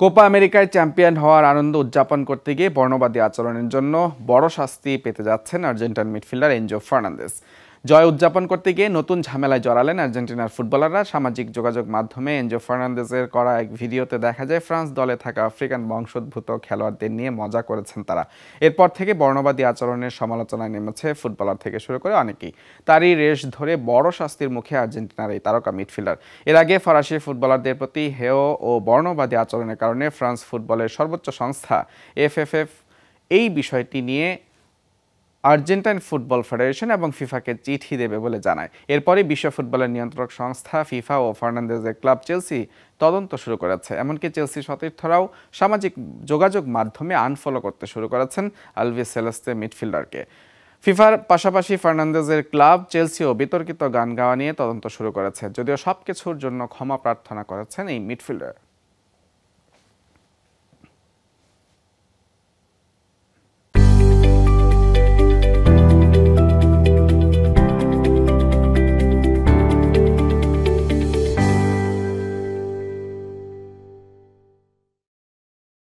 Copa আমেরিকায় champion হওয়ার আনন্দ উদযাপন করতে গিয়ে বর্ণবাদী আচরণের জন্য বড় শাস্তি পেতে যাচ্ছেন আর্জেন্টাইন মিডফিল্ডার এনজো ফার্নান্দেজ। জয় উদযাপন করতে গিয়ে নতুন ঝামেলায় জড়ালেন আর্জেন্টিনার ফুটবলাররা। সামাজিক যোগাযোগ মাধ্যমে এনজো ফার্নান্দেজের করা এক ভিডিওতে দেখা যায় ফ্রান্স দলে থাকা আফ্রিকান বংশোদ্ভূত খেলোয়াড়দের নিয়ে মজা করেছেন তারা। এরপর থেকে বর্ণবাদী আচরণের সমালোচনায় নেমেছে ফুটবলার থেকে শুরু করে অনেকেই। তারই রেশ ধরে বড় শাস্তির মুখে আর্জেন্টিনার এই তারকা মিডফিল্ডার। এর আগে ফরাসি ফুটবলারদের প্রতি হেয় ও বর্ণবাদী আচরণের কারণে ফ্রান্স ফুটবলের সর্বোচ্চ সংস্থা এফএফএফ এই বিষয়টি নিয়ে আর্জেন্টাইন ফুটবল ফেডারেশন এবং ফিফাকে চিঠি দেবে বলে জানায়। এরপরই বিশ্ব ফুটবলের নিয়ন্ত্রক সংস্থা ফিফা ও ফার্নান্দেজের ক্লাব চেলসি তদন্ত শুরু করেছে। এমনকি চেলসি সতীর্থরাও সামাজিক যোগাযোগ মাধ্যমে আনফলো করতে শুরু করেছেন আলভিস সেলেস্তে মিডফিল্ডারকে। ফিফার পাশাপাশি ফার্নান্দেজের ক্লাব চেলসিও বিতর্কিত গান গাওয়া নিয়ে তদন্ত শুরু করেছে, যদিও সবকিছুর জন্য ক্ষমা প্রার্থনা করেছেন এই মিডফিল্ডার।